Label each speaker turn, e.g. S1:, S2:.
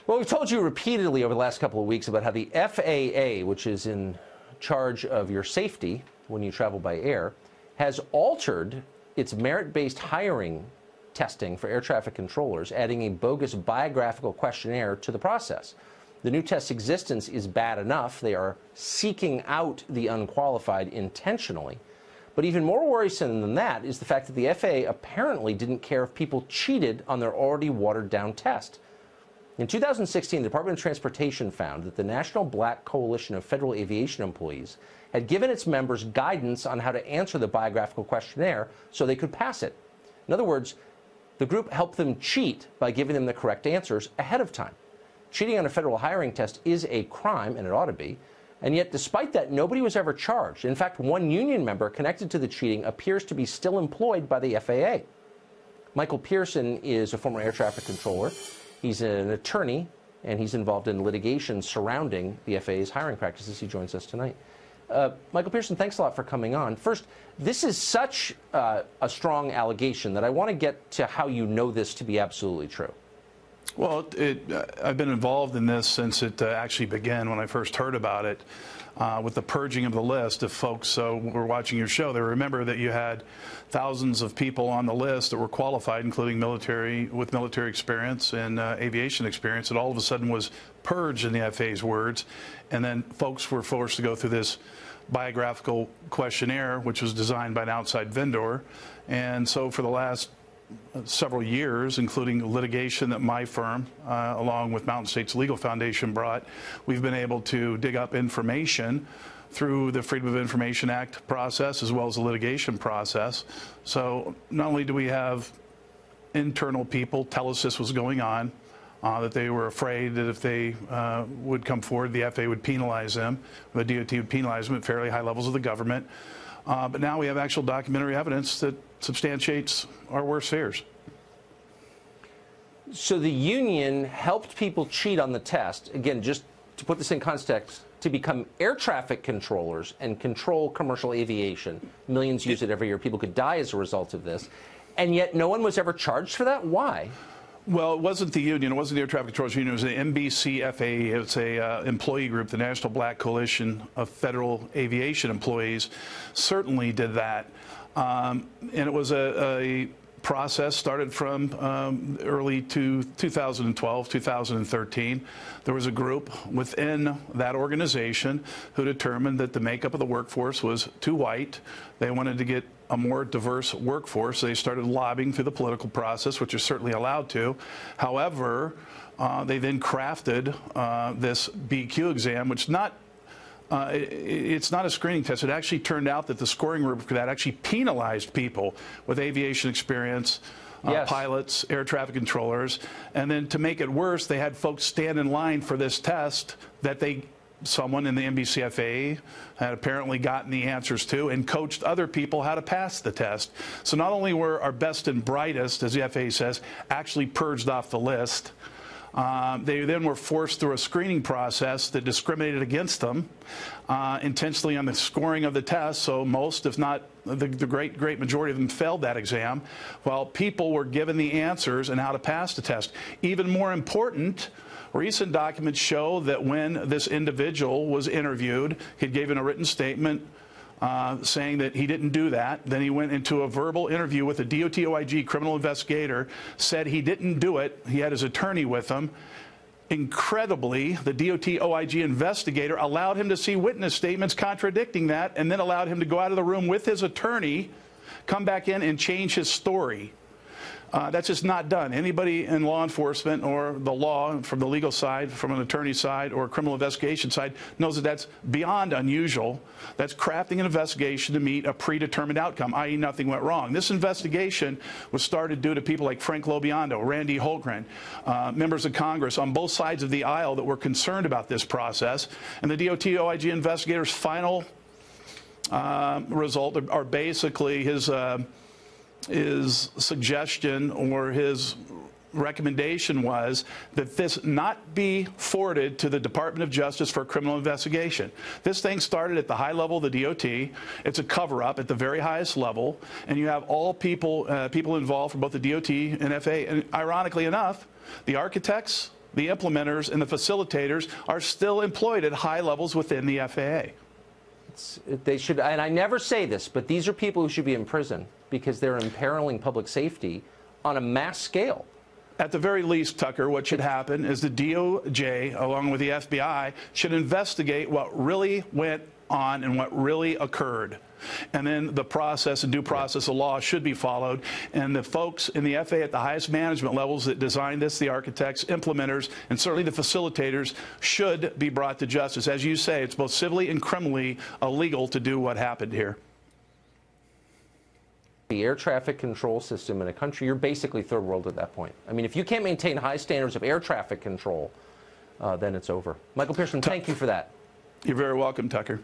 S1: Well, we've told you repeatedly over the last couple of weeks about how the FAA, which is in charge of your safety when you travel by air, has altered its merit-based hiring testing for air traffic controllers, adding a bogus biographical questionnaire to the process. The new test's existence is bad enough. They are seeking out the unqualified intentionally. But even more worrisome than that is the fact that the FAA apparently didn't care if people cheated on their already watered-down test. In 2016, the Department of Transportation found that the National Black Coalition of Federal Aviation Employees had given its members guidance on how to answer the biographical questionnaire so they could pass it. In other words, the group helped them cheat by giving them the correct answers ahead of time. Cheating on a federal hiring test is a crime, and it ought to be. And yet, despite that, nobody was ever charged. In fact, one union member connected to the cheating appears to be still employed by the FAA. Michael Pearson is a former air traffic controller. He's an attorney, and he's involved in litigation surrounding the FAA's hiring practices. He joins us tonight. Michael Pearson, thanks a lot for coming on. First, this is such a strong allegation that I want to get to how you know this to be absolutely true.
S2: Well, I've been involved in this since it actually began when I first heard about it. With the purging of the list, if folks were watching your show, they remember that you had thousands of people on the list that were qualified, including military experience and aviation experience. It all of a sudden was purged, in the FAA's words, and then folks were forced to go through this biographical questionnaire, which was designed by an outside vendor. And so for the last several years, including litigation that my firm, along with Mountain States Legal Foundation, brought, we've been able to dig up information through the Freedom of Information Act process as well as the litigation process. So not only do we have internal people tell us this was going on, that they were afraid that if they would come forward, the FAA would penalize them, the DOT would penalize them at fairly high levels of the government. But now we have actual documentary evidence that substantiates our worst fears.
S1: So the union helped people cheat on the test, again, just to put this in context, to become air traffic controllers and control commercial aviation. Millions use it every year. People could die as a result of this. And yet no one was ever charged for that? Why?
S2: Well, it wasn't the union. It wasn't the Air Traffic Controllers Union. It was the NBCFAE. It's a employee group. The National Black Coalition of Federal Aviation Employees certainly did that. And it was a process started from early to 2012, 2013. There was a group within that organization who determined that the makeup of the workforce was too white. They wanted to get a more diverse workforce. They started lobbying through the political process, which is certainly allowed to. However, they then crafted this BQ exam, which it's not a screening test. It actually turned out that the scoring rubric for that actually penalized people with aviation experience, yes, pilots, air traffic controllers. And then to make it worse, they had folks stand in line for this test that someone in the NBCFAA had apparently gotten the answers to and coached other people how to pass the test. So not only were our best and brightest, as the FAA says, actually purged off the list, they then were forced through a screening process that discriminated against them intentionally on the scoring of the test. So most, if not the great majority of them, failed that exam, while people were given the answers and how to pass the test. Even more important, recent documents show that when this individual was interviewed, he gave a written statement saying that he didn't do that. Then he went into a verbal interview with a DOT OIG criminal investigator, said he didn't do it. He had his attorney with him. Incredibly, the DOT OIG investigator allowed him to see witness statements contradicting that, and then allowed him to go out of the room with his attorney, come back in and change his story. That's just not done. Anybody in law enforcement or the law, from the legal side, from an attorney side, or criminal investigation side, knows that that's beyond unusual. That's crafting an investigation to meet a predetermined outcome, i.e. nothing went wrong. This investigation was started due to people like Frank Lobiondo, Randy Holgren, members of Congress on both sides of the aisle that were concerned about this process. And the DOT OIG investigator's final result are basically his suggestion or his recommendation was that this not be forwarded to the Department of Justice for a criminal investigation. This thing started at the high level of the DOT. It's a cover-up at the very highest level, and you have all people involved from both the DOT and FAA. And ironically enough, the architects, the implementers and the facilitators are still employed at high levels within the FAA.
S1: They should, and I never say this, but these are people who should be in prison because they're imperiling public safety on a mass scale.
S2: At the very least, Tucker, what should happen is the DOJ, along with the FBI, should investigate what really went on and what really occurred. And then the process and due process of law should be followed. And the folks in the FAA at the highest management levels that designed this, the architects, implementers, and certainly the facilitators, should be brought to justice. As you say, it's both civilly and criminally illegal to do what happened here.
S1: The air traffic control system in a country, you're basically third world at that point. I mean, if you can't maintain high standards of air traffic control, then it's over. Michael Pierson, thank you for that.
S2: You're very welcome, Tucker.